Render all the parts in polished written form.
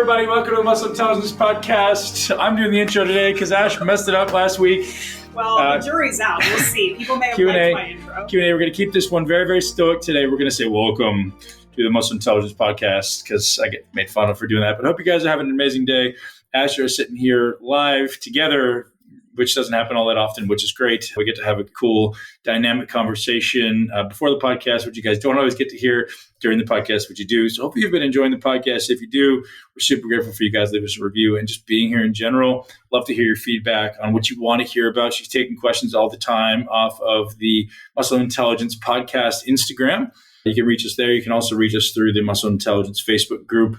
everybody. Welcome to the Muscle Intelligence Podcast. I'm doing the intro today because Ash messed it up last week. Well, the jury's out. We'll see. People may have liked my intro. Q&A. We're going to keep this one very, very stoic today. We're going to say welcome to the Muscle Intelligence Podcast because I get made fun of for doing that. But I hope you guys are having an amazing day. Ash and I are sitting here live together, which doesn't happen all that often, which is great. We get to have a cool, dynamic conversation before the podcast, which you guys don't always get to hear during the podcast, which you do. So hopefully you've been enjoying the podcast. If you do, we're super grateful for you guys. Leave us a review and just being here in general. Love to hear your feedback on what you want to hear about. She's taking questions all the time off of the Muscle Intelligence Podcast Instagram. You can reach us there. You can also reach us through the Muscle Intelligence Facebook group.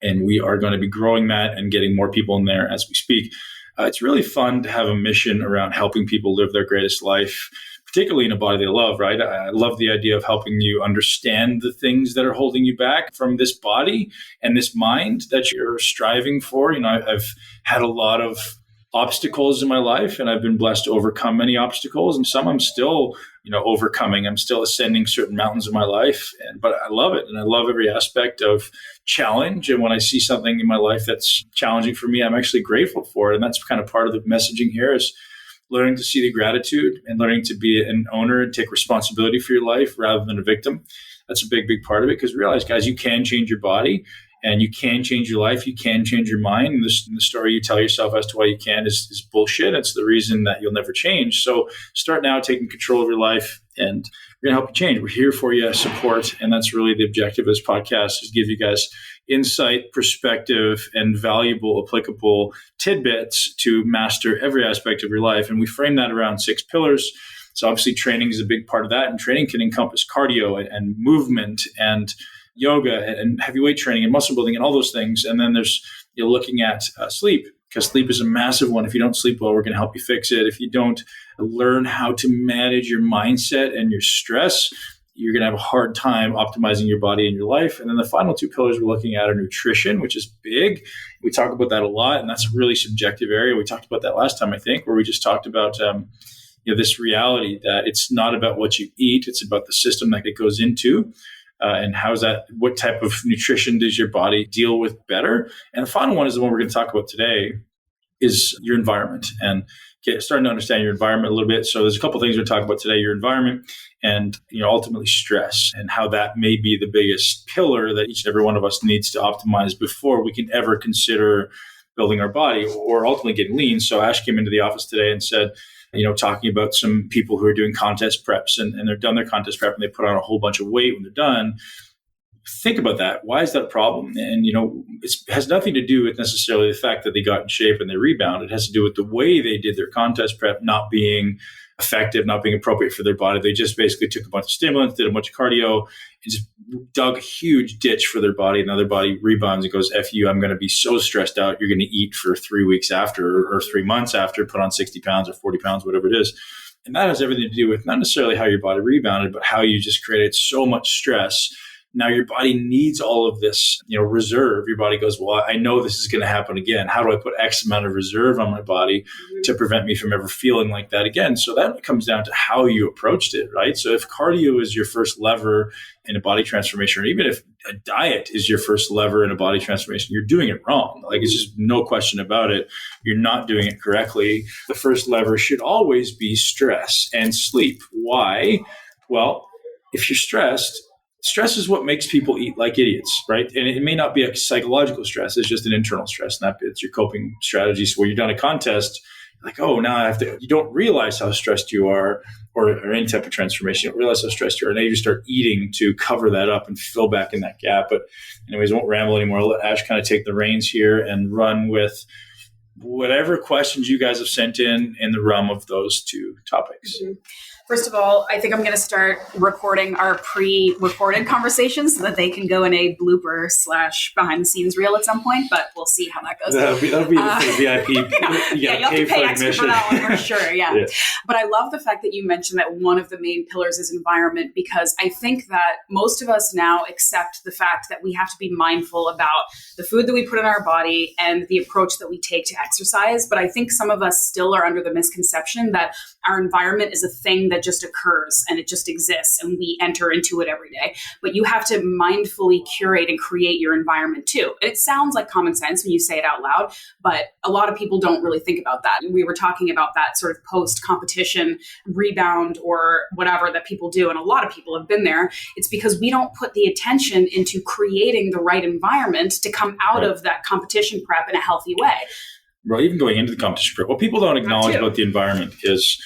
And we are going to be growing that and getting more people in there as we speak. It's really fun to have a mission around helping people live their greatest life, particularly in a body they love, right? I love the idea of helping you understand the things that are holding you back from this body and this mind that you're striving for. You know, I've had a lot of obstacles in my life and I've been blessed to overcome many obstacles, and some I'm still, overcoming. I'm still ascending certain mountains in my life, but I love it. And I love every aspect of challenge. And when I see something in my life that's challenging for me, I'm actually grateful for it. And that's kind of part of the messaging here is learning to see the gratitude and learning to be an owner and take responsibility for your life rather than a victim. That's a big, big part of it, because realize, guys, you can change your body and you can change your life. You can change your mind. And the story you tell yourself as to why you can is bullshit. It's the reason that you'll never change. So start now taking control of your life, and we're going to help you change. We're here for you, support. And that's really the objective of this podcast, is give you guys insight, perspective, and valuable, applicable tidbits to master every aspect of your life. And we frame that around 6 pillars. So obviously training is a big part of that. And training can encompass cardio and movement and yoga and heavyweight training and muscle building and all those things. And then there's looking at sleep, because sleep is a massive one. If you don't sleep well, we're going to help you fix it. If you don't learn how to manage your mindset and your stress, you're going to have a hard time optimizing your body and your life. And then the final 2 pillars we're looking at are nutrition, which is big. We talk about that a lot, and that's a really subjective area. We talked about that last time, I think, where we just talked about this reality that it's not about what you eat, it's about the system that it goes into. And what type of nutrition does your body deal with better? And the final one is the one we're going to talk about today, is your environment, and starting to understand your environment a little bit. So there's a couple of things we're going to talk about today: your environment and ultimately stress, and how that may be the biggest pillar that each and every one of us needs to optimize before we can ever consider building our body or ultimately getting lean. So Ash came into the office today and said, talking about some people who are doing contest preps and they're done their contest prep and they put on a whole bunch of weight when they're done. Think about that. Why is that a problem? And, it has nothing to do with necessarily the fact that they got in shape and they rebounded. It has to do with the way they did their contest prep not being effective, not being appropriate for their body. They just basically took a bunch of stimulants, did a bunch of cardio, and just dug a huge ditch for their body. And now their body rebounds and goes, F you, I'm going to be so stressed out. You're going to eat for 3 weeks after or 3 months after, put on 60 pounds or 40 pounds, whatever it is. And that has everything to do with not necessarily how your body rebounded, but how you just created so much stress. Now your body needs all of this, reserve. Your body goes, well, I know this is going to happen again. How do I put X amount of reserve on my body to prevent me from ever feeling like that again? So that comes down to how you approached it, right? So if cardio is your first lever in a body transformation, or even if a diet is your first lever in a body transformation, you're doing it wrong. Like, it's just no question about it. You're not doing it correctly. The first lever should always be stress and sleep. Why? Well, if you're stressed is what makes people eat like idiots, right? And it may not be a psychological stress. It's just an internal stress. And it's your coping strategies. Where you've done a contest, like, oh, now I have to, you don't realize how stressed you are, or any type of transformation. You don't realize how stressed you are. And now you start eating to cover that up and fill back in that gap. But anyways, I won't ramble anymore. I'll let Ash kind of take the reins here and run with whatever questions you guys have sent in the realm of those 2 topics. Mm-hmm. First of all, I think I'm going to start recording our pre-recorded conversations so that they can go in a blooper / behind the scenes reel at some point, but we'll see how that goes. That'll be for the VIP. You'll have to pay extra for that one for sure. Yeah. But I love the fact that you mentioned that one of the main pillars is environment, because I think that most of us now accept the fact that we have to be mindful about the food that we put in our body and the approach that we take to exercise. But I think some of us still are under the misconception that our environment is a thing that that just occurs and it just exists and we enter into it every day. But you have to mindfully curate and create your environment too. It sounds like common sense when you say it out loud, but a lot of people don't really think about that. We were talking about that sort of post-competition rebound or whatever that people do. And a lot of people have been there. It's because we don't put the attention into creating the right environment to come out of that competition prep in a healthy way. Well, even going into the competition prep, what people don't acknowledge about the environment is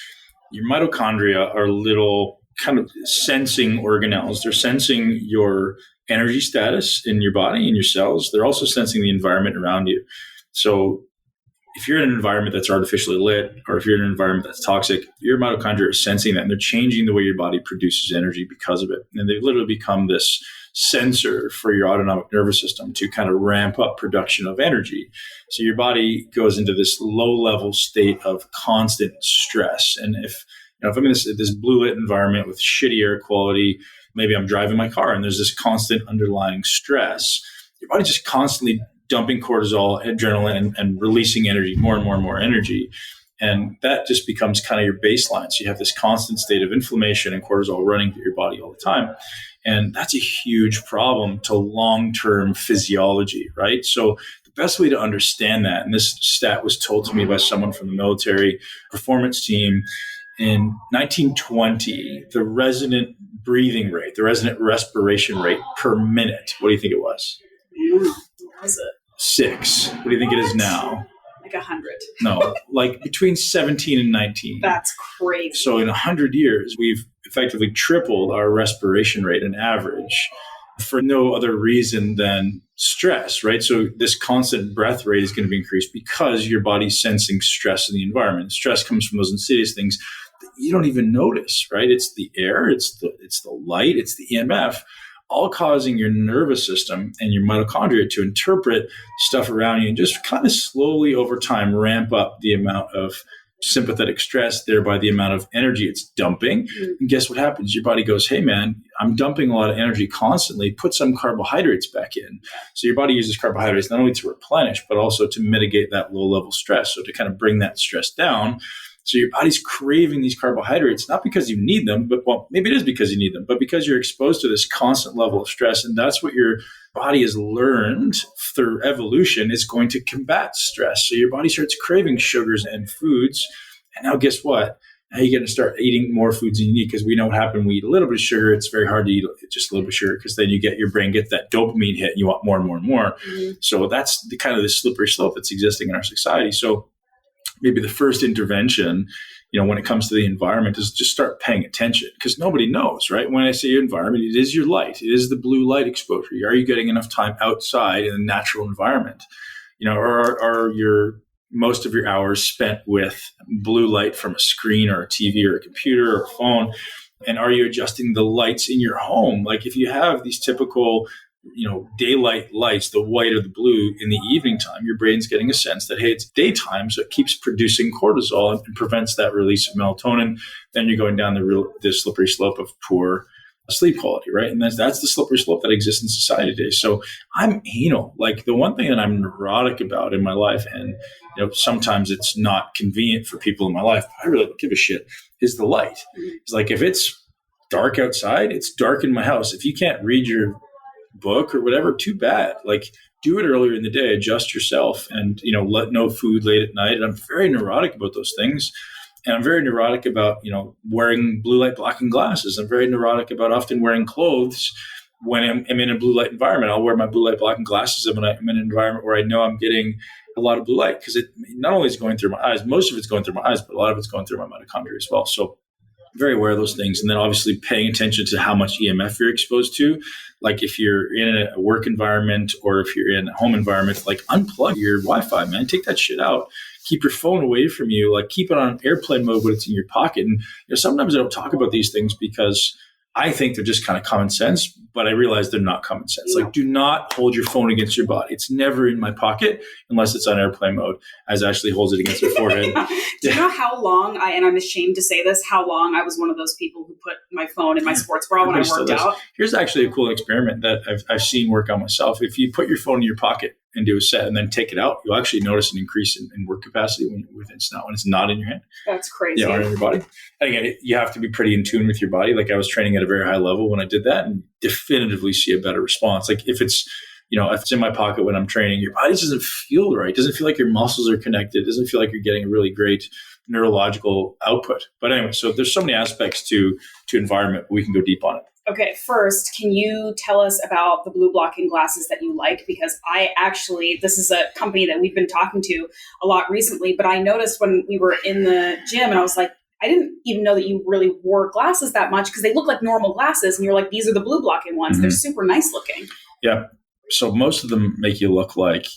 your mitochondria are little kind of sensing organelles. They're sensing your energy status in your body and your cells. They're also sensing the environment around you. So if you're in an environment that's artificially lit, or if you're in an environment that's toxic, your mitochondria are sensing that, and they're changing the way your body produces energy because of it. And they literally become this sensor for your autonomic nervous system to kind of ramp up production of energy. So your body goes into this low-level state of constant stress. And if I'm in this blue lit environment with shitty air quality, maybe I'm driving my car and there's this constant underlying stress, your body just constantly dumping cortisol, adrenaline, and releasing energy, more and more and more energy. And that just becomes kind of your baseline. So you have this constant state of inflammation and cortisol running through your body all the time. And that's a huge problem to long-term physiology, right? So the best way to understand that, and this stat was told to me by someone from the military performance team, in 1920, the resonant breathing rate, the resonant respiration rate per minute, what do you think it was? What was it? 6. What do you think it is now? Like 100. No, like between 17 and 19. That's crazy. So in 100 years, we've effectively tripled our respiration rate on average for no other reason than stress, right? So this constant breath rate is going to be increased because your body's sensing stress in the environment. Stress comes from those insidious things that you don't even notice, right? It's the air, it's the light, it's the EMF, all causing your nervous system and your mitochondria to interpret stuff around you and just kind of slowly over time ramp up the amount of sympathetic stress, thereby the amount of energy it's dumping. And guess what happens? Your body goes, hey man, I'm dumping a lot of energy constantly, put some carbohydrates back in. So your body uses carbohydrates not only to replenish, but also to mitigate that low level stress. So to kind of bring that stress down. So your body's craving these carbohydrates, not because you need them, but well, maybe it is because you need them, but because you're exposed to this constant level of stress. And that's what your body has learned through evolution is going to combat stress. So your body starts craving sugars and foods. And now guess what? Now you're going to start eating more foods than you need, because we know what happens when we eat a little bit of sugar. It's very hard to eat just a little bit of sugar, because then your brain gets that dopamine hit and you want more and more and more. Mm-hmm. So that's the kind of the slippery slope that's existing in our society. So maybe the first intervention, when it comes to the environment, is just start paying attention, because nobody knows, right? When I say your environment, it is your light. It is the blue light exposure. Are you getting enough time outside in a natural environment? Or are most of your hours spent with blue light from a screen or a TV or a computer or a phone? And are you adjusting the lights in your home? Like if you have these typical daylight lights, the white or the blue in the evening time, your brain's getting a sense that, hey, it's daytime, so it keeps producing cortisol and prevents that release of melatonin. Then you're going down the slippery slope of poor sleep quality, right? And that's the slippery slope that exists in society today. So I'm anal. Like the one thing that I'm neurotic about in my life, and sometimes it's not convenient for people in my life, but I really don't give a shit, is the light. It's like if it's dark outside, it's dark in my house. If you can't read your book or whatever, too bad. Like do it earlier in the day, adjust yourself, and let no food late at night. And I'm very neurotic about those things. And I'm very neurotic about wearing blue light blocking glasses. I'm very neurotic about often wearing clothes when I'm in a blue light environment. I'll wear my blue light blocking glasses when I'm in an environment where I know I'm getting a lot of blue light, because it not only is going through my eyes, most of it's going through my eyes, but a lot of it's going through my mitochondria as well. So very aware of those things. And then obviously paying attention to how much EMF you're exposed to. Like if you're in a work environment or if you're in a home environment, like unplug your Wi-Fi, man. Take that shit out. Keep your phone away from you. Like keep it on airplane mode when it's in your pocket. And sometimes I don't talk about these things because I think they're just kind of common sense, but I realize they're not common sense. Like do not hold your phone against your body. It's never in my pocket unless it's on airplane mode, as Ashley holds it against her forehead. Do you know how long and I'm ashamed to say this, how long I was one of those people who put my phone in my sports bra when I worked out? Here's actually a cool experiment that I've seen work on myself. If you put your phone in your pocket and do a set and then take it out, you'll actually notice an increase in work capacity when it's not in your hand. That's crazy. Or in your body. And again, you have to be pretty in tune with your body. Like I was training at a very high level when I did that and definitively see a better response. Like if it's in my pocket when I'm training, your body doesn't feel right. It doesn't feel like your muscles are connected. It doesn't feel like you're getting a really great neurological output. But anyway, so there's so many aspects to environment. We can go deep on it. Okay, first, can you tell us about the blue blocking glasses that you like? Because this is a company that we've been talking to a lot recently, but I noticed when we were in the gym and I was like, I didn't even know that you really wore glasses that much because they look like normal glasses. And you're like, these are the blue blocking ones. Mm-hmm. They're super nice looking. Yeah. So most of them make you look like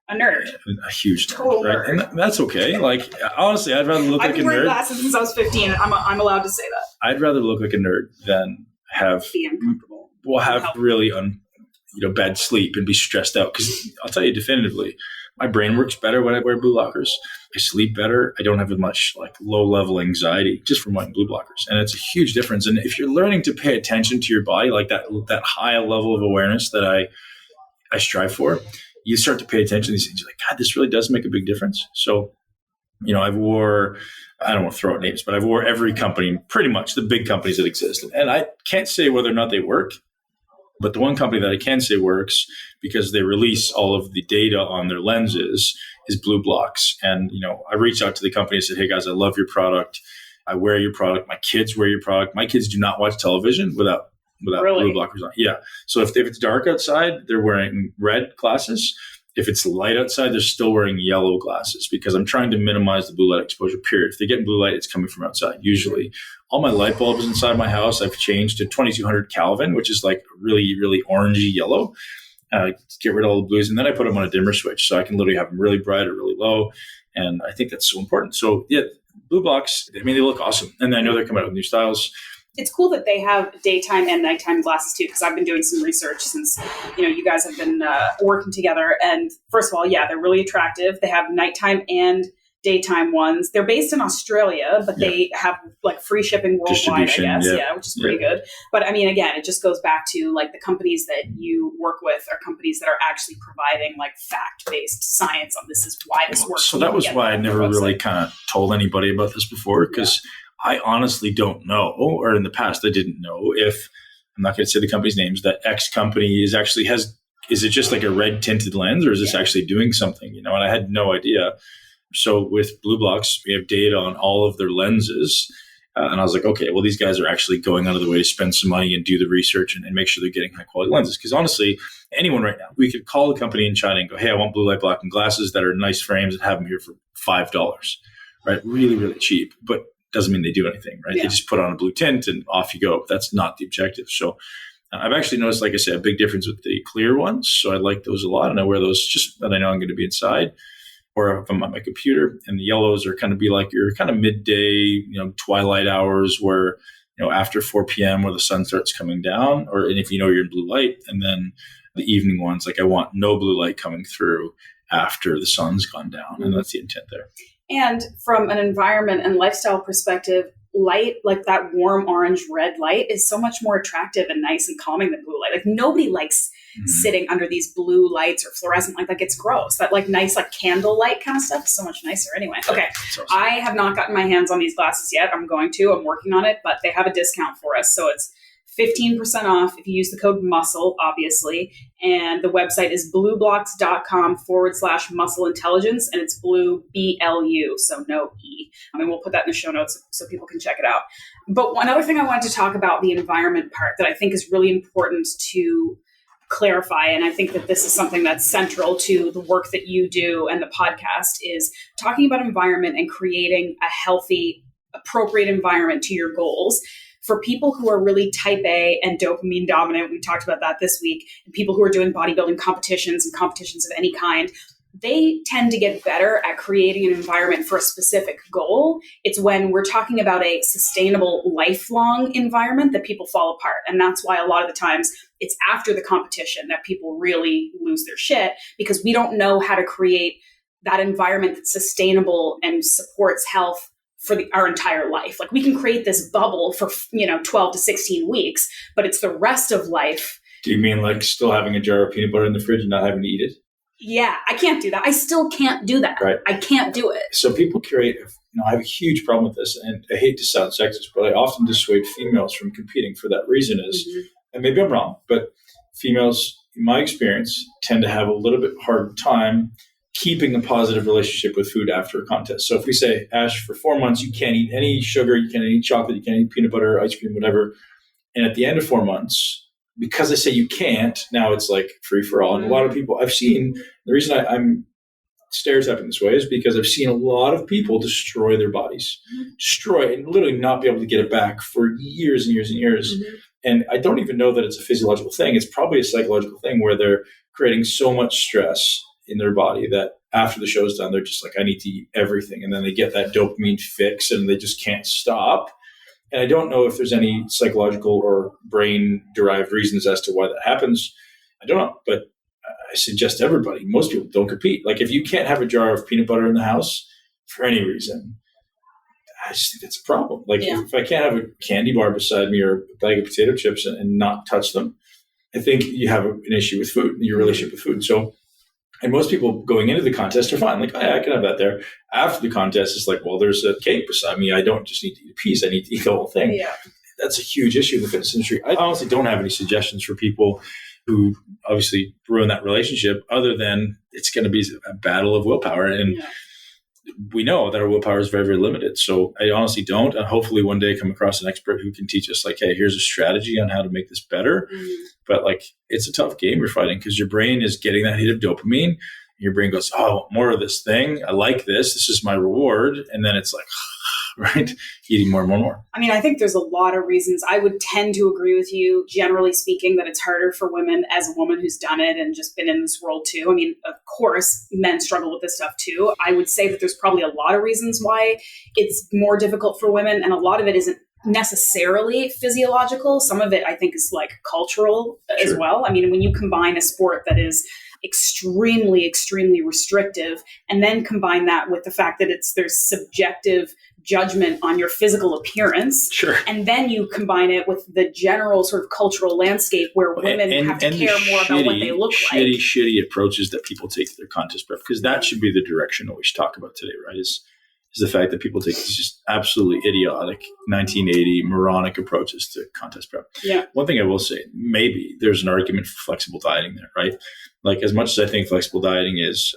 a nerd, a huge total nerd, right? And that's okay. Like honestly, I'd rather look like a nerd. I've been wearing glasses since I was 15. I'm allowed to say that. I'd rather look like a nerd than be uncomfortable. Really bad sleep and be stressed out. Because I'll tell you definitively, my brain works better when I wear blue blockers. I sleep better. I don't have as much low level anxiety just from wearing blue blockers, and it's a huge difference. And if you're learning to pay attention to your body, like that high level of awareness that I strive for, you start to pay attention to these things. You're like, God, this really does make a big difference. So, I don't want to throw out names, but I've wore every company, pretty much the big companies that exist. And I can't say whether or not they work, but the one company that I can say works because they release all of the data on their lenses is Blue Blocks. And, I reached out to the company and said, hey guys, I love your product. I wear your product. My kids wear your product. My kids do not watch television without really? Blue Blockers on. Yeah. So if it's dark outside, they're wearing red glasses. If it's light outside, they're still wearing yellow glasses because I'm trying to minimize the blue light exposure, period. If they get blue light, it's coming from outside. Usually all my light bulbs inside my house, I've changed to 2200 Kelvin, which is like really, really orangey yellow. Get rid of all the blues. And then I put them on a dimmer switch. So I can literally have them really bright or really low. And I think that's so important. So yeah, blue blocks, they look awesome. And I know they're coming out with new styles. It's cool that they have daytime and nighttime glasses too, because I've been doing some research since, you guys have been working together. And first of all, yeah, they're really attractive. They have nighttime and daytime ones. They're based in Australia, but they have free shipping worldwide, I guess. Yeah, which is pretty good. But again, it just goes back to the companies that you work with are companies that are actually providing fact-based science on this is why this works. So that was why I never really kind of told anybody about this before, because I honestly don't know, or in the past I didn't know if, I'm not going to say the company's names, that X company is it just like a red tinted lens or is this actually doing something, and I had no idea. So with Blue Blocks, we have data on all of their lenses. And I was like, okay, well, these guys are actually going out of the way to spend some money and do the research and make sure they're getting high quality lenses. Because honestly, anyone right now, we could call a company in China and go, hey, I want blue light blocking glasses that are nice frames and have them here for $5, right? Really, really cheap. But doesn't mean they do anything, right? Yeah. They just put on a blue tint and off you go. That's not the objective. So I've actually noticed, like I said, a big difference with the clear ones. So I like those a lot. And I wear those just that I know I'm going to be inside or if I'm at my computer. And the yellows are kind of be like your kind of midday, twilight hours where, after 4 p.m. where the sun starts coming down, and if you're in blue light. And then the evening ones, I want no blue light coming through after the sun's gone down. Mm-hmm. And that's the intent there. And from an environment and lifestyle perspective, light, like that warm orange red light, is so much more attractive and nice and calming than blue light. Nobody likes sitting under these blue lights or fluorescent light. It's gross. That nice candle light kind of stuff is so much nicer anyway. Okay. Awesome. I have not gotten my hands on these glasses yet. I'm going to. I'm working on it, but they have a discount for us. So it's 15% off if you use the code MUSCLE, obviously. And the website is blueblocks.com/muscle intelligence. And it's blue, BLU, so no E. And we'll put that in the show notes so people can check it out. But one other thing I wanted to talk about, the environment part, that I think is really important to clarify, and I think that this is something that's central to the work that you do and the podcast, is talking about environment and creating a healthy, appropriate environment to your goals. For people who are really type A and dopamine dominant, we talked about that this week, and people who are doing bodybuilding competitions and competitions of any kind, they tend to get better at creating an environment for a specific goal. It's when we're talking about a sustainable, lifelong environment that people fall apart. And that's why a lot of the times it's after the competition that people really lose their shit, because we don't know how to create that environment that's sustainable and supports health for our entire life. We can create this bubble for 12 to 16 weeks, but it's the rest of life. Do you mean still having a jar of peanut butter in the fridge and not having to eat it? Yeah, I can't do that. I still can't do that. Right. I can't do it. So people create, I have a huge problem with this, and I hate to sound sexist, but I often dissuade females from competing for that reason is, and maybe I'm wrong, but females, in my experience, tend to have a little bit harder time keeping a positive relationship with food after a contest. So if we say, Ash, for 4 months, you can't eat any sugar, you can't eat chocolate, you can't eat peanut butter, ice cream, whatever. And at the end of 4 months, because I say you can't, now it's like free for all. And a lot of people I've seen, the reason I'm stereotyping this way is because I've seen a lot of people destroy their bodies, destroy it, and literally not be able to get it back for years and years and years. And I don't even know that it's a physiological thing. It's probably a psychological thing where they're creating so much stress in their body that after the show's done, they're just like, I need to eat everything. And then they get that dopamine fix and they just can't stop. And I don't know if there's any psychological or brain-derived reasons as to why that happens. I don't know, but I suggest everybody, most people don't compete. Like if you can't have a jar of peanut butter in the house for any reason, I just think that's a problem. Like if I can't have a candy bar beside me or a bag of potato chips and not touch them, I think you have an issue with food, your relationship with food. So, and most people going into the contest are fine. Like, oh, yeah, I can have that there. After the contest, it's like, well, there's a cake beside me. I don't just need to eat a piece. I need to eat the whole thing. Yeah. That's a huge issue in the fitness industry. I honestly don't have any suggestions for people who obviously ruin that relationship other than it's going to be a battle of willpower. And we know that our willpower is very, very limited. So I honestly don't. And hopefully one day come across an expert who can teach us like, hey, here's a strategy on how to make this better. But like, it's a tough game you're fighting because your brain is getting that hit of dopamine. And your brain goes, oh, more of this thing. I like this. This is my reward. And then it's like, right? Eating more and more and more. I mean, I think there's a lot of reasons. I would tend to agree with you, generally speaking, that it's harder for women as a woman who's done it and just been in this world too. I mean, of course, men struggle with this stuff too. I would say that there's probably a lot of reasons why it's more difficult for women. And a lot of it isn't necessarily physiological. Some of it, I think, is like cultural as well. I mean, when you combine a sport that is extremely, extremely restrictive, and then combine that with the fact that there's subjective judgment on your physical appearance. And then you combine it with the general sort of cultural landscape where women have to care more about what they look like. Shitty approaches that people take to their contest prep, because that should be the direction that we should talk about today, right? Is the fact that people take these just absolutely idiotic 1980 moronic approaches to contest prep. One thing I will say, maybe there's an argument for flexible dieting there, right? Like as much as I think flexible dieting is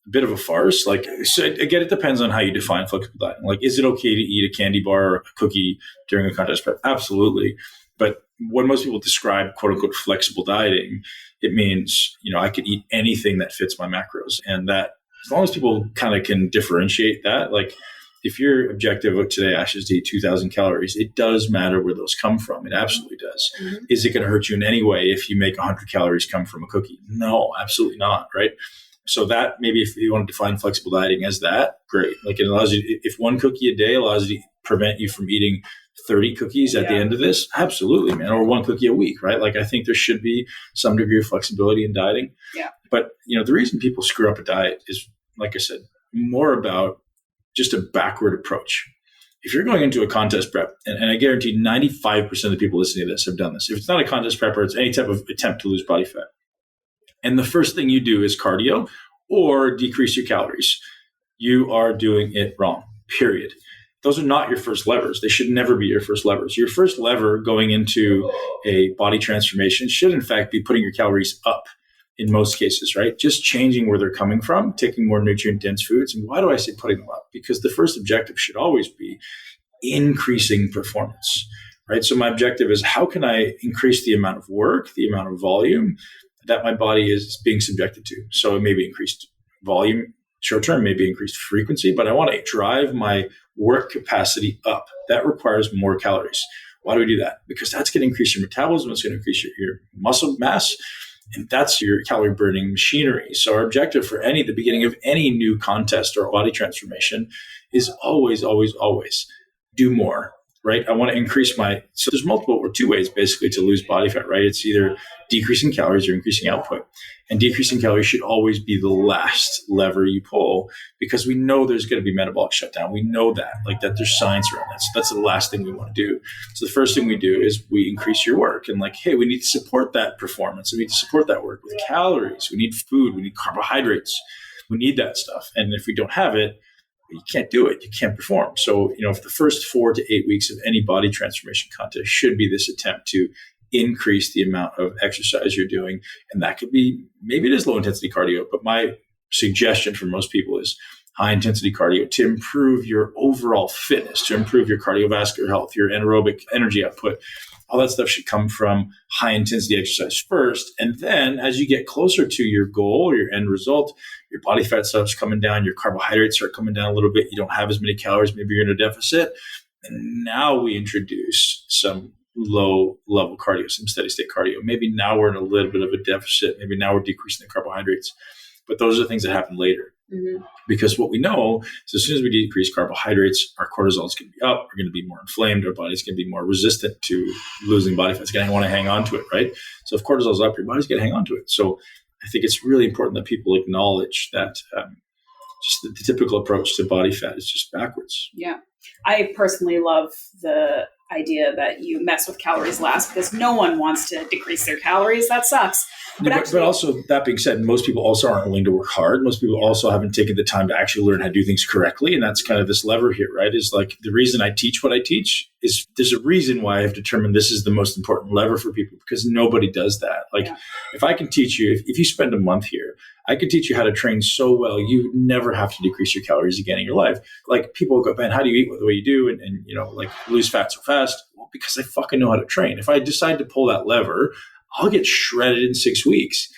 a bit of a farce, like, so again, it depends on how you define flexible dieting. Like, is it okay to eat a candy bar or a cookie during a contest prep? Absolutely. But when most people describe quote unquote flexible dieting, it means, I could eat anything that fits my macros. And that, as long as people kind of can differentiate that, like if your objective of today, Ash, is to eat 2,000 calories, it does matter where those come from. It absolutely does. Is it going to hurt you in any way if you make 100 calories come from a cookie? No, absolutely not. Right. So that maybe if you want to define flexible dieting as that, great. Like it allows you, if one cookie a day allows you to prevent you from eating 30 cookies at the end of this, absolutely, man. Or one cookie a week, right? Like I think there should be some degree of flexibility in dieting. But, the reason people screw up a diet is, like I said, more about just a backward approach. If you're going into a contest prep, and I guarantee 95% of the people listening to this have done this. If it's not a contest prep or it's any type of attempt to lose body fat, and the first thing you do is cardio or decrease your calories, you are doing it wrong, period. Those are not your first levers. They should never be your first levers. Your first lever going into a body transformation should, in fact, be putting your calories up in most cases, right? Just changing where they're coming from, taking more nutrient-dense foods. And why do I say putting them up? Because the first objective should always be increasing performance, right? So my objective is how can I increase the amount of work, the amount of volume that my body is being subjected to? So it may be increased volume short-term, maybe increased frequency, but I want to drive my work capacity up. That requires more calories. Why do we do that? Because that's going to increase your metabolism. It's going to increase your muscle mass. And that's your calorie burning machinery. So our objective for the beginning of any new contest or body transformation is always, always, always do more, right? I want to increase so there's multiple or two ways basically to lose body fat, right? It's either decreasing calories or increasing output. And decreasing calories should always be the last lever you pull because we know there's going to be metabolic shutdown. We know that, that there's science around that. So that's the last thing we want to do. So the first thing we do is we increase your work and hey, we need to support that performance. We need to support that work with calories. We need food. We need carbohydrates. We need that stuff. And if we don't have it, you can't do it. You can't perform. So, if the first 4 to 8 weeks of any body transformation contest should be this attempt to increase the amount of exercise you're doing. And that could be, maybe it is low intensity cardio, but my suggestion for most people is high intensity cardio to improve your overall fitness, to improve your cardiovascular health, your anaerobic energy output. All that stuff should come from high intensity exercise first. And then as you get closer to your goal or your end result, your body fat starts coming down, your carbohydrates start coming down a little bit. You don't have as many calories. Maybe you're in a deficit. And now we introduce some low level cardio, some steady state cardio. Maybe now we're in a little bit of a deficit. Maybe now we're decreasing the carbohydrates. But those are things that happen later. Mm-hmm. Because what we know is as soon as we decrease carbohydrates, our cortisol is going to be up. We're going to be more inflamed. Our body's going to be more resistant to losing body fat. It's going to want to hang on to it, right? So if cortisol is up, your body's going to hang on to it. So I think it's really important that people acknowledge that just the typical approach to body fat is just backwards. Yeah. I personally love the idea that you mess with calories last because no one wants to decrease their calories. That sucks. But also, that being said, most people also aren't willing to work hard. Most people also haven't taken the time to actually learn how to do things correctly. And that's kind of this lever here, right? Is the reason I teach what I teach is there's a reason why I've determined this is the most important lever for people because nobody does that. If I can teach you, if you spend a month here, I can teach you how to train so well, you never have to decrease your calories again in your life. People go, man, how do you eat the way you do? And lose fat so fast? Well, because I fucking know how to train. If I decide to pull that lever, I'll get shredded in 6 weeks,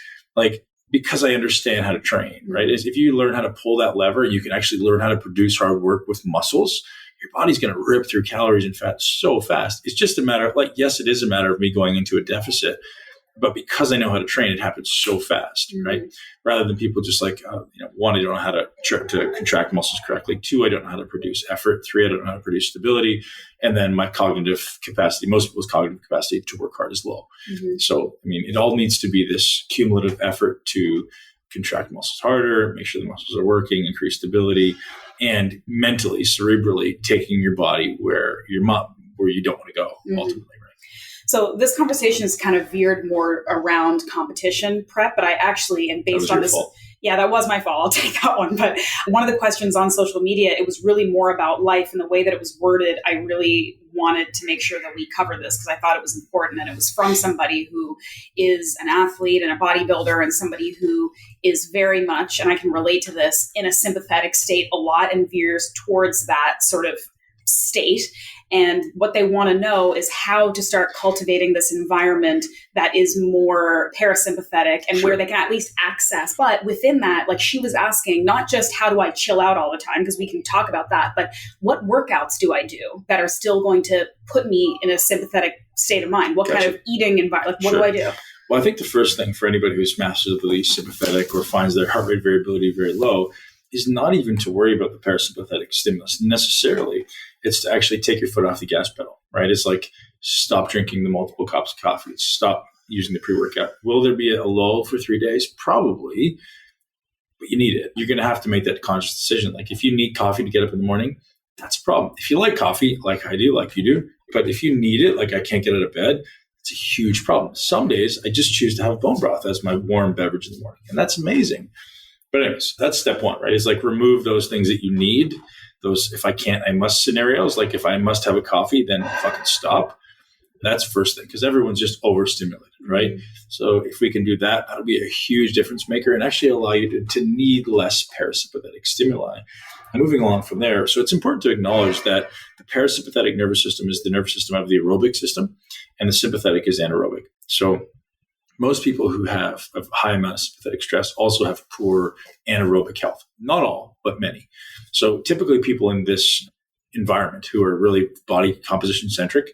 because I understand how to train, right? If you learn how to pull that lever, you can actually learn how to produce hard work with muscles. Your body's going to rip through calories and fat so fast. It's just a matter of yes, it is a matter of me going into a deficit, but because I know how to train, it happens so fast, right? Rather than people just one, I don't know how to contract muscles correctly. 2, I don't know how to produce effort. 3, I don't know how to produce stability. And then my cognitive capacity, most people's cognitive capacity to work hard is low. Mm-hmm. So, it all needs to be this cumulative effort to contract muscles harder, make sure the muscles are working, increase stability, and mentally, cerebrally taking your body where you don't want to go ultimately. So this conversation is kind of veered more around competition prep, but I actually, and based on this, yeah, that was my fault. I'll take that one. But one of the questions on social media, it was really more about life and the way that it was worded. I really wanted to make sure that we cover this because I thought it was important. And it was from somebody who is an athlete and a bodybuilder and somebody who is very much, and I can relate to this, in a sympathetic state a lot and veers towards that sort of state. And what they want to know is how to start cultivating this environment that is more parasympathetic and where they can at least access. But within that, she was asking, not just how do I chill out all the time, because we can talk about that, but what workouts do I do that are still going to put me in a sympathetic state of mind? What kind of eating environment? What do I do? Well, I think the first thing for anybody who's massively sympathetic or finds their heart rate variability very low is not even to worry about the parasympathetic stimulus necessarily. It's to actually take your foot off the gas pedal, right? It's stop drinking the multiple cups of coffee. Stop using the pre-workout. Will there be a lull for 3 days? Probably, but you need it. You're going to have to make that conscious decision. If you need coffee to get up in the morning, that's a problem. If you like coffee, like I do, like you do, but if you need it, I can't get out of bed, it's a huge problem. Some days I just choose to have bone broth as my warm beverage in the morning, and that's amazing. But anyways, that's step one, right? It's remove those things that you need. Those, if I can't, I must scenarios. If I must have a coffee, then fucking stop. That's first thing, because everyone's just overstimulated, right? So if we can do that, that'll be a huge difference maker and actually allow you to need less parasympathetic stimuli. And moving along from there, so it's important to acknowledge that the parasympathetic nervous system is the nervous system of the aerobic system, and the sympathetic is anaerobic. So most people who have a high amount of sympathetic stress also have poor anaerobic health. Not all, but many. So typically people in this environment who are really body composition centric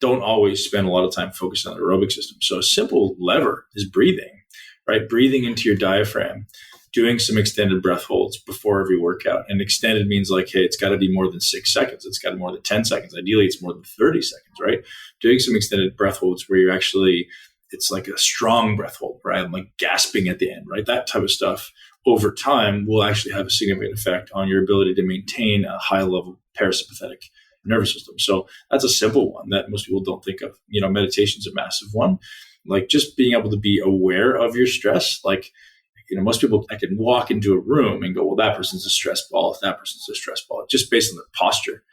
don't always spend a lot of time focused on the aerobic system. So a simple lever is breathing, right? Breathing into your diaphragm doing some extended breath holds before every workout. And extended means like, hey, it's got to be more than 6 seconds. It's got to be more than 10 seconds. Ideally, it's more than 30 seconds, right? Doing some extended breath holds where you're actually, it's like a strong breath hold, right? I'm like gasping at the end, right? That type of stuff over time will actually have a significant effect on your ability to maintain a high level parasympathetic nervous system. So that's a simple one that most people don't think of. Meditation's a massive one. Like just being able to be aware of your stress. Like, most people, I can walk into a room and go, well, that person's a stress ball. That person's a stress ball, just based on their posture,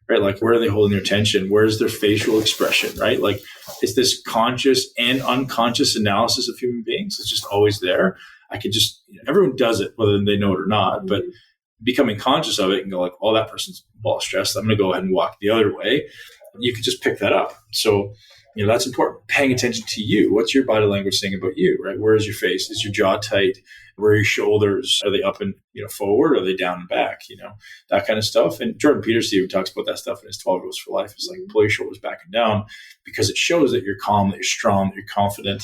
right? Like, where are they holding their attention? Where's their facial expression, right? Like, it's this conscious and unconscious analysis of human beings. It's just always there. I could just, everyone does it, whether they know it or not, but becoming conscious of it and go like, oh, that person's ball stressed. I'm going to go ahead and walk the other way. You can just pick that up. So, that's important. Paying attention to you. What's your body language saying about you, right? Where is your face? Is your jaw tight? Where are your shoulders? Are they up and forward? Or are they down and back? That kind of stuff. And Jordan Peterson even talks about that stuff in his 12 Rules for Life. It's like pull your shoulders back and down because it shows that you're calm, that you're strong, that you're confident.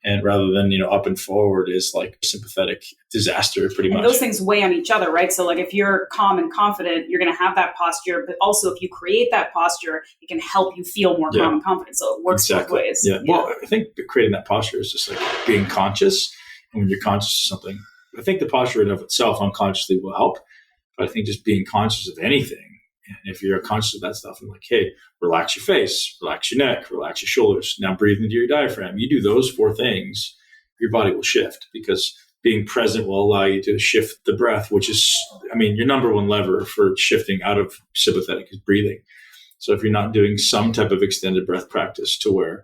And rather than, up and forward is like sympathetic disaster pretty much. And those things weigh on each other, right? So like if you're calm and confident, you're going to have that posture, but also if you create that posture, it can help you feel more calm and confident. So it works both ways. Yeah. Well, I think creating that posture is just like being conscious. And when you're conscious of something, I think the posture in of itself unconsciously will help. But I think just being conscious of anything, and if you're conscious of that stuff, I'm like, hey, relax your face, relax your neck, relax your shoulders. Now breathe into your diaphragm. You do those 4 things, your body will shift because being present will allow you to shift the breath, which is, your number one lever for shifting out of sympathetic is breathing. So if you're not doing some type of extended breath practice to where,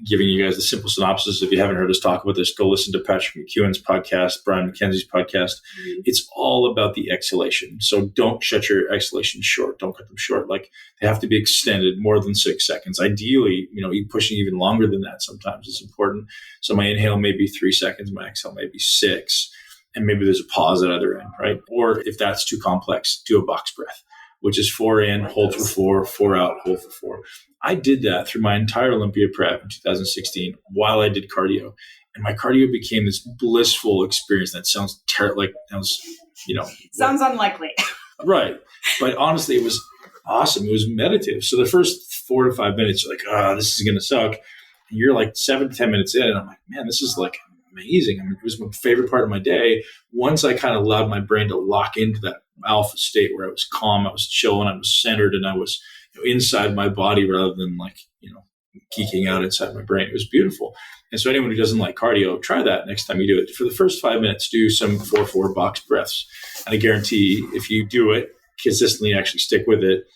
giving you guys the simple synopsis, if you haven't heard us talk about this, go listen to Patrick McEwen's podcast, Brian McKenzie's podcast. Mm-hmm. It's all about the exhalation. So don't shut your exhalations short. Don't cut them short. Like they have to be extended more than 6 seconds. Ideally, pushing even longer than that sometimes is important. So my inhale may be 3 seconds, my exhale may be 6, and maybe there's a pause at either end, right? Or if that's too complex, do a box breath, which is 4 in, hold for 4, 4 out, hold for 4. I did that through my entire Olympia prep in 2016 while I did cardio. And my cardio became this blissful experience. That sounds sounds unlikely. Right. But honestly, it was awesome. It was meditative. So the first 4 to 5 minutes, you're like, this is going to suck. And you're like 7 to 10 minutes in. And I'm like, man, this is like amazing. It was my favorite part of my day. Once I kind of allowed my brain to lock into that alpha state where I was calm, I was chill, and I was centered, and I was inside my body rather than like, geeking out inside my brain. It was beautiful. And so anyone who doesn't like cardio, try that next time you do it. For the first 5 minutes, do some 4-4 box breaths. And I guarantee if you do it consistently, actually stick with it,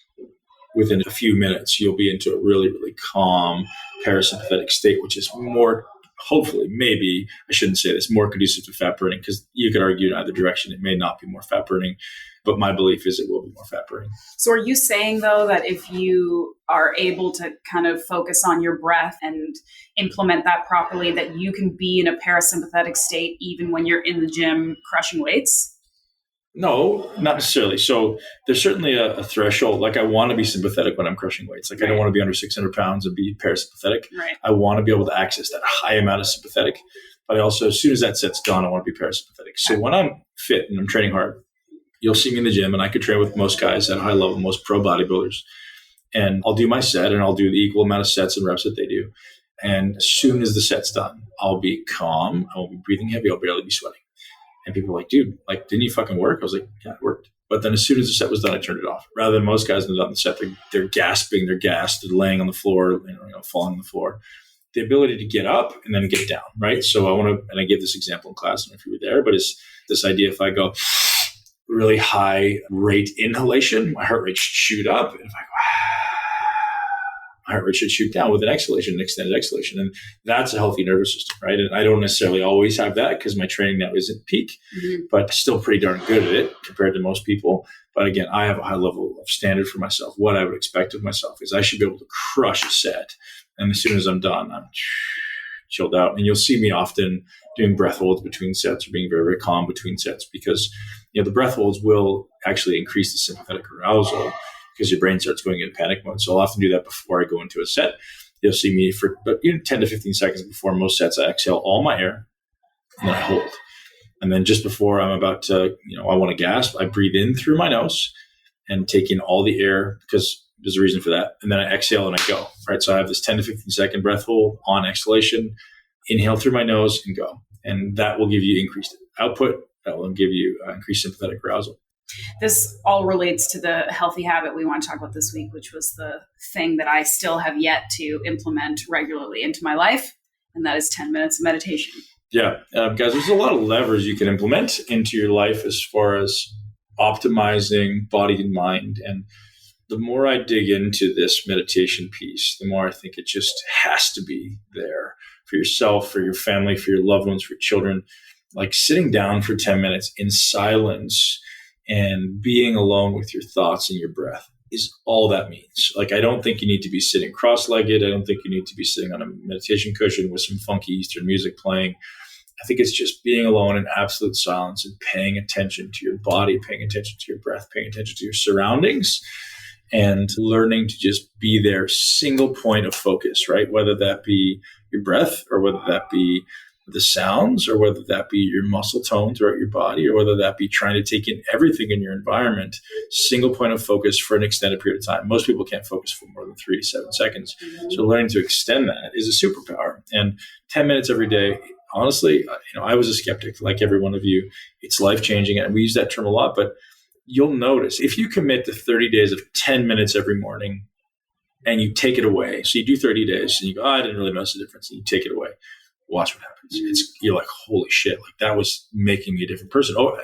within a few minutes, you'll be into a really, really calm parasympathetic state, which is more, hopefully, maybe, I shouldn't say this, more conducive to fat burning, because you could argue in either direction. It may not be more fat burning, but my belief is it will be more fat burning. So are you saying, though, that if you are able to kind of focus on your breath and implement that properly, that you can be in a parasympathetic state even when you're in the gym crushing weights? No, not necessarily. So there's certainly a threshold. Like I want to be sympathetic when I'm crushing weights. Like I don't want to be under 600 pounds and be parasympathetic. Right. I want to be able to access that high amount of sympathetic. But I also, as soon as that set's done, I want to be parasympathetic. So when I'm fit and I'm training hard, you'll see me in the gym, and I could train with most guys at a high level, most pro bodybuilders. And I'll do my set, and I'll do the equal amount of sets and reps that they do. And as soon as the set's done, I'll be calm. I won't be breathing heavy. I'll barely be sweating. And people are like, dude, like, didn't you fucking work? I was like, yeah, it worked. But then as soon as the set was done, I turned it off. Rather than most guys that are on the set, they're gasping, they're gassed, they're laying on the floor, falling on the floor. The ability to get up and then get down, right? So I want to, and I give this example in class, I don't know if you were there, but it's this idea, if I go really high rate inhalation, my heart rate should shoot up. And if I go, my heart rate should shoot down with an exhalation, an extended exhalation. And that's a healthy nervous system, right? And I don't necessarily always have that because my training now isn't peak, but still pretty darn good at it compared to most people. But again, I have a high level of standard for myself. What I would expect of myself is I should be able to crush a set. And as soon as I'm done, I'm chilled out. And you'll see me often doing breath holds between sets or being very, very calm between sets because, the breath holds will actually increase the sympathetic arousal because your brain starts going into panic mode. So I'll often do that before I go into a set. You'll see me for 10 to 15 seconds before most sets, I exhale all my air and then I hold. And then just before I'm about to, I want to gasp, I breathe in through my nose and take in all the air because there's a reason for that. And then I exhale and I go, right? So I have this 10 to 15 second breath hold on exhalation, inhale through my nose and go. And that will give you increased output. That will give you increased sympathetic arousal. This all relates to the healthy habit we want to talk about this week, which was the thing that I still have yet to implement regularly into my life. And that is 10 minutes of meditation. Yeah. Guys, there's a lot of levers you can implement into your life as far as optimizing body and mind. And the more I dig into this meditation piece, the more I think it just has to be there for yourself, for your family, for your loved ones, for your children. Like sitting down for 10 minutes in silence and being alone with your thoughts and your breath is all that means. Like, I don't think you need to be sitting cross-legged. I don't think you need to be sitting on a meditation cushion with some funky Eastern music playing. I think it's just being alone in absolute silence and paying attention to your body, paying attention to your breath, paying attention to your surroundings, and learning to just be there, single point of focus, right? Whether that be your breath or whether that be the sounds or whether that be your muscle tone throughout your body or whether that be trying to take in everything in your environment, single point of focus for an extended period of time. Most people can't focus for more than 3 to 7 seconds. So learning to extend that is a superpower. And 10 minutes every day, honestly, I was a skeptic like every one of you. It's life-changing. And we use that term a lot, but you'll notice if you commit to 30 days of 10 minutes every morning and you take it away. So you do 30 days and you go, I didn't really notice the difference. And you take it away. Watch what happens. You're like, holy shit, like that was making me a different person. Oh,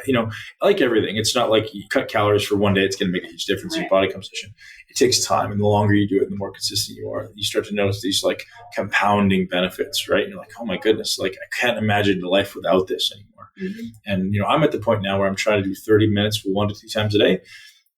like everything, it's not like you cut calories for one day, it's going to make a huge difference in your body composition. It takes time. And the longer you do it, the more consistent you are. You start to notice these like compounding benefits, right? And you're like, oh my goodness, like I can't imagine a life without this anymore. And, I'm at the point now where I'm trying to do 30 minutes 1 to 2 times a day.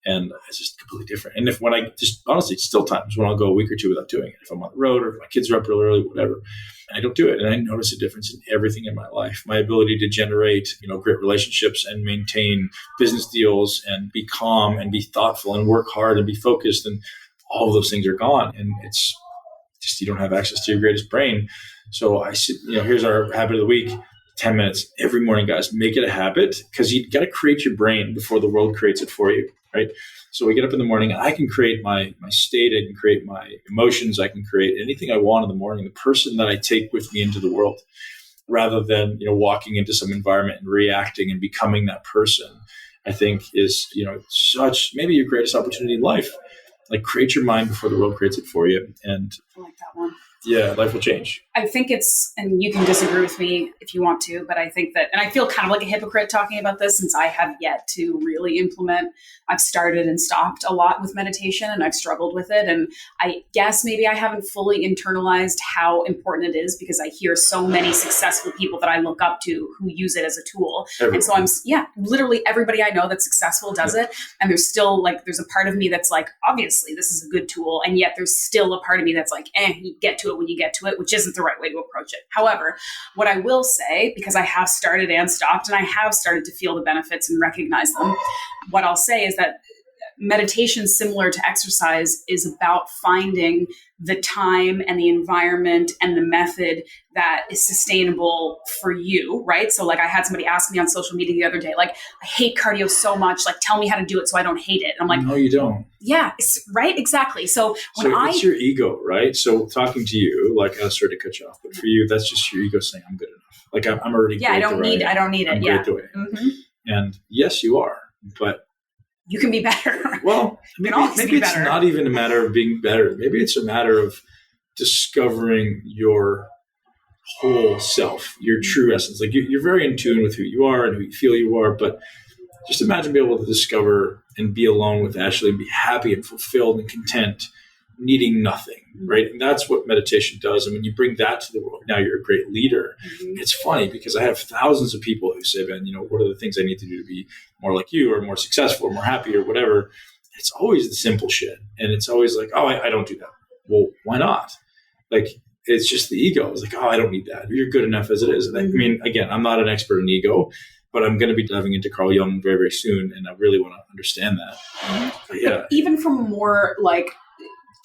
And it's just completely different. And when I just, honestly, it's still times when I'll go a week or two without doing it. If I'm on the road or if my kids are up real early, whatever, and I don't do it. And I notice a difference in everything in my life. My ability to generate, great relationships and maintain business deals and be calm and be thoughtful and work hard and be focused. And all of those things are gone. And it's just, you don't have access to your greatest brain. So I sit, here's our habit of the week. 10 minutes every morning, guys. Make it a habit because you got to create your brain before the world creates it for you, right? So we get up in the morning. I can create my state. I can create my emotions. I can create anything I want in the morning, the person that I take with me into the world, rather than, walking into some environment and reacting and becoming that person, I think is, such maybe your greatest opportunity in life. Like create your mind before the world creates it for you. And I like that one. Yeah, life will change. I think it's, and you can disagree with me if you want to, but I think that, and I feel kind of like a hypocrite talking about this since I have yet to really implement. I've started and stopped a lot with meditation and I've struggled with it. And I guess maybe I haven't fully internalized how important it is because I hear so many successful people that I look up to who use it as a tool. Everyone. And so literally everybody I know that's successful does it. And there's still there's a part of me that's like, obviously this is a good tool. And yet there's still a part of me that's like, you get to it when you get to it, which isn't the right way to approach it. However, what I will say, because I have started and stopped, and I have started to feel the benefits and recognize them, what I'll say is that meditation, similar to exercise, is about finding the time and the environment and the method that is sustainable for you, right? So I had somebody ask me on social media the other day, I hate cardio so much, tell me how to do it so I don't hate it. And I'm like, no, you don't. Yeah, right? Exactly. So it's your ego, right? So talking to you, sorry to cut you off, but for you, that's just your ego saying I'm good enough. I'm already great. I don't need it. I'm great the way I am. Mm-hmm. And yes, you are, but you can be better. Well, maybe it's not even a matter of being better. Maybe it's a matter of discovering your whole self, your true essence. You're very in tune with who you are and who you feel you are, but just imagine being able to discover and be alone with Ashley and be happy and fulfilled and content, needing nothing, right? And that's what meditation does. And when you bring that to the world, now you're a great leader. Mm-hmm. It's funny because I have thousands of people who say, Ben, what are the things I need to do to be more like you or more successful or more happy or whatever? It's always the simple shit. And it's always I don't do that. Well, why not? It's just the ego. It's I don't need that. You're good enough as it is. And again, I'm not an expert in ego, but I'm going to be diving into Carl Jung very, very soon. And I really want to understand that. But even from a more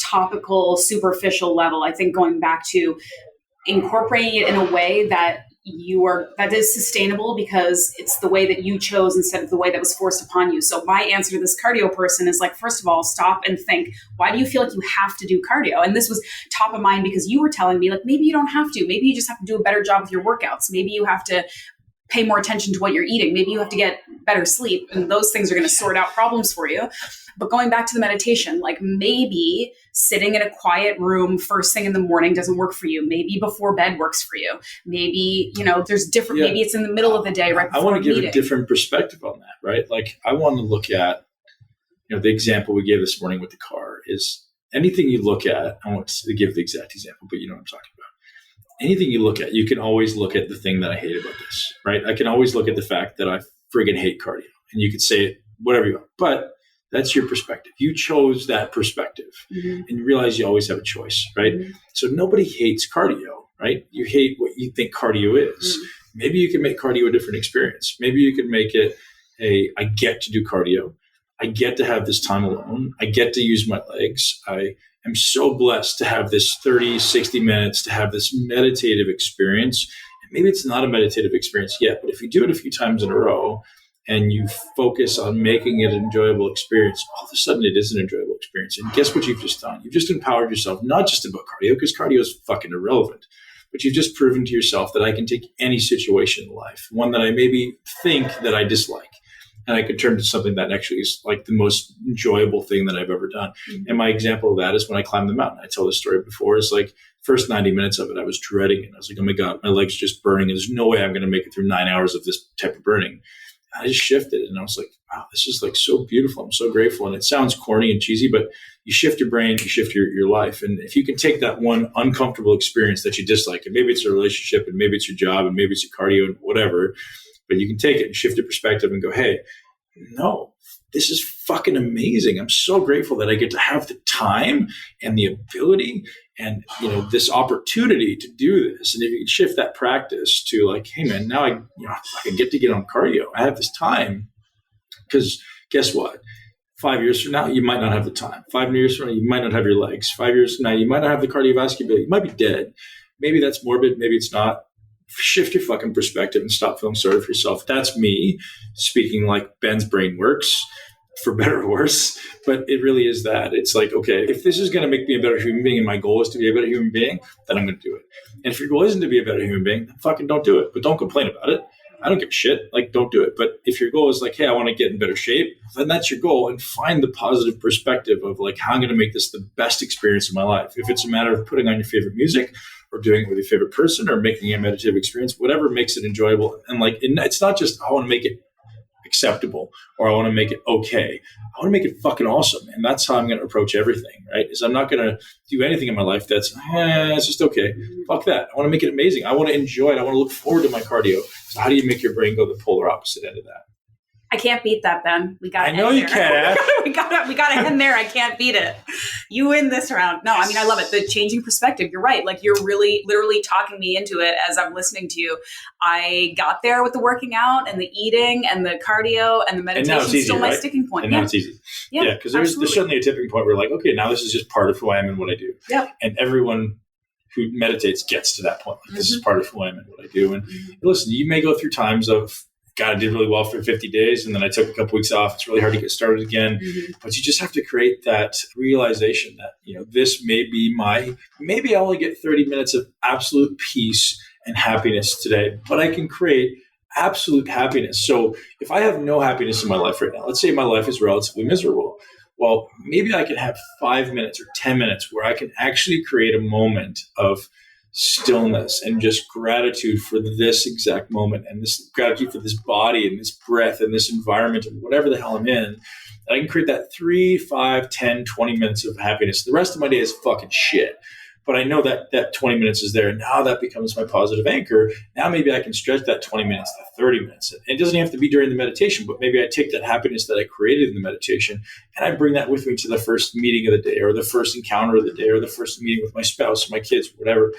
topical, superficial level, I think going back to incorporating it in a way that that is sustainable because it's the way that you chose instead of the way that was forced upon you. So my answer to this cardio person is like, first of all, stop and think, why do you feel like you have to do cardio? And this was top of mind because you were telling me like, maybe you don't have to, maybe you just have to do a better job with your workouts. Maybe you have to pay more attention to what you're eating. Maybe you have to get better sleep, and those things are going to sort out problems for you. But going back to the meditation, like maybe sitting in a quiet room first thing in the morning doesn't work for you. Maybe before bed works for you. Maybe, there's different, maybe it's in the middle of the day, right before I want to give meeting. a different perspective on that, right? Like I want to look at, the example we gave this morning with the car is anything you look at, I won't give the exact example, but you know what I'm talking about. Anything you look at, you can always look at the thing that I hate about this, right? I can always look at the fact that I friggin' hate cardio, and you could say it whatever you want, but that's your perspective. You chose that perspective, and you realize you always have a choice, right? So nobody hates cardio, right? You hate what you think cardio is. Maybe you can make cardio a different experience. Maybe you can make it I get to do cardio. I get to have this time alone. I get to use my legs. I'm so blessed to have this 30, 60 minutes to have this meditative experience. And maybe it's not a meditative experience yet, but if you do it a few times in a row and you focus on making it an enjoyable experience, all of a sudden it is an enjoyable experience. And guess what you've just done? You've just empowered yourself, not just about cardio, because cardio is fucking irrelevant, but you've just proven to yourself that I can take any situation in life, one that I maybe think that I dislike, and I could turn to something that actually is like the most enjoyable thing that I've ever done. And my example of that is when I climbed the mountain. I tell this story before. It's like first 90 minutes of it, I was dreading it. I was like, oh my God, my leg's just burning. And there's no way I'm going to make it through 9 hours of this type of burning. I just shifted and I was like, wow, this is like so beautiful. I'm so grateful. And it sounds corny and cheesy, but you shift your brain, you shift your life. And if you can take that one uncomfortable experience that you dislike, and maybe it's a relationship and maybe it's your job and maybe it's your cardio and whatever, but you can take it and shift your perspective and go, hey, no, this is fucking amazing. I'm so grateful that I get to have the time and the ability and, this opportunity to do this. And if you can shift that practice to like, hey man, now I can get to get on cardio. I have this time because guess what? 5 years from now, you might not have the time. 5 years from now, you might not have your legs. 5 years from now, you might not have the cardiovascular ability. You might be dead. Maybe that's morbid. Maybe it's not. Shift your fucking perspective and stop feeling sorry for yourself. That's me speaking like Ben's brain works, for better or worse, but it really is that. It's like, okay, if this is going to make me a better human being and my goal is to be a better human being, then I'm going to do it. And if your goal isn't to be a better human being, then fucking don't do it. But don't complain about it. I don't give a shit. Like, don't do it. But if your goal is like, hey, I want to get in better shape, then that's your goal, and find the positive perspective of like, how I'm going to make this the best experience of my life. If it's a matter of putting on your favorite music or doing it with your favorite person or making a meditative experience, whatever makes it enjoyable. And like, it's not just, I want to make it acceptable or I want to make it okay. I want to make it fucking awesome. And that's how I'm going to approach everything, right? Is I'm not going to do anything in my life that's, it's just okay. Fuck that. I want to make it amazing. I want to enjoy it. I want to look forward to my cardio. So how do you make your brain go the polar opposite end of that? I can't beat that, Ben. We got. I know you can. we got to end there. I can't beat it. You win this round. No, I mean, I love it. The changing perspective. You're right. Like you're really, literally talking me into it as I'm listening to you. I got there with the working out and the eating and the cardio and the meditation. And now it's easy, still right? my sticking point. And now it's easy. Yeah, because there's suddenly a tipping point where like, okay, now this is just part of who I am and what I do. Yeah. And everyone who meditates gets to that point. Like, this is part of who I am and what I do. And listen, you may go through times of, God, I did really well for 50 days and then I took a couple weeks off. It's really hard to get started again. But you just have to create that realization that, this may be maybe I only get 30 minutes of absolute peace and happiness today, but I can create absolute happiness. So if I have no happiness in my life right now, let's say my life is relatively miserable. Well, maybe I can have 5 minutes or 10 minutes where I can actually create a moment of stillness and just gratitude for this exact moment and this gratitude for this body and this breath and this environment and whatever the hell I'm in. And I can create that 3, 5, 10, 20 minutes of happiness. The rest of my day is fucking shit. But I know that 20 minutes is there. And now that becomes my positive anchor. Now maybe I can stretch that 20 minutes to 30 minutes. It doesn't have to be during the meditation, but maybe I take that happiness that I created in the meditation and I bring that with me to the first meeting of the day or the first encounter of the day or the first meeting with my spouse or my kids, whatever.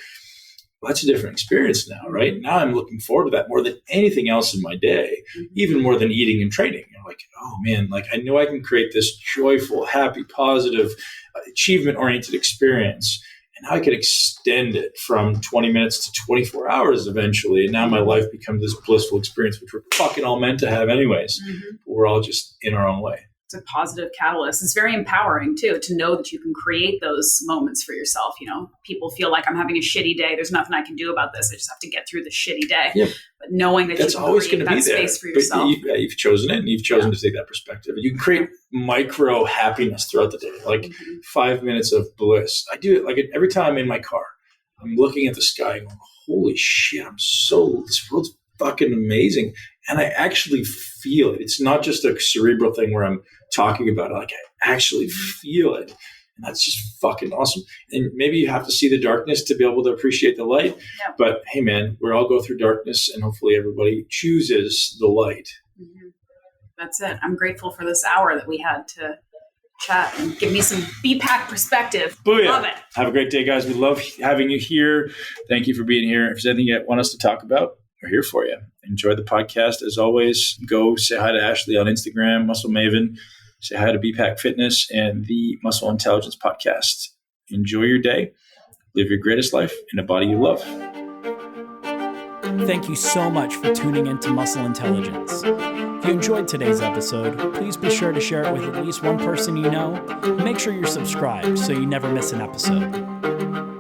Well, that's a different experience now, right? Now I'm looking forward to that more than anything else in my day, even more than eating and training. I'm like, oh man, like I know I can create this joyful, happy, positive, achievement-oriented experience. And I could extend it from 20 minutes to 24 hours eventually. And now my life becomes this blissful experience, which we're fucking all meant to have anyways. Mm-hmm. We're all just in our own way. It's a positive catalyst. It's very empowering too, to know that you can create those moments for yourself. You know, people feel like I'm having a shitty day. There's nothing I can do about this. I just have to get through the shitty day. Yeah. But knowing that that's you can always create that space for yourself. You've chosen it, and you've chosen to take that perspective. You can create micro happiness throughout the day, like 5 minutes of bliss. I do it like every time I'm in my car. I'm looking at the sky and going, holy shit, this world's fucking amazing. And I actually feel it. It's not just a cerebral thing where I'm talking about it. Like I actually feel it. And that's just fucking awesome. And maybe you have to see the darkness to be able to appreciate the light. Yeah. But hey, man, we all go through darkness, and hopefully everybody chooses the light. Mm-hmm. That's it. I'm grateful for this hour that we had to chat and give me some BPAC perspective. Booyah. Love it. Have a great day, guys. We love having you here. Thank you for being here. If there's anything you want us to talk about, we're here for you. Enjoy the podcast. As always, go say hi to Ashley on Instagram, Muscle Maven. Say hi to BPAC Fitness and the Muscle Intelligence Podcast. Enjoy your day. Live your greatest life in a body you love. Thank you so much for tuning into Muscle Intelligence. If you enjoyed today's episode, please be sure to share it with at least one person you know. Make sure you're subscribed so you never miss an episode.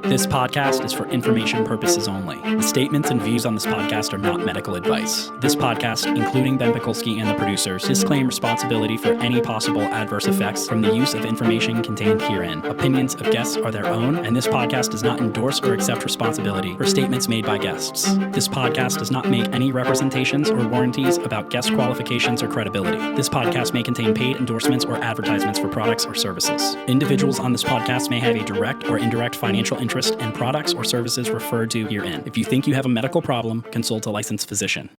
This podcast is for information purposes only. The statements and views on this podcast are not medical advice. This podcast, including Ben Pikulski and the producers, disclaim responsibility for any possible adverse effects from the use of information contained herein. Opinions of guests are their own, and this podcast does not endorse or accept responsibility for statements made by guests. This podcast does not make any representations or warranties about guest qualifications or credibility. This podcast may contain paid endorsements or advertisements for products or services. Individuals on this podcast may have a direct or indirect financial interest in products or services referred to herein. If you think you have a medical problem, consult a licensed physician.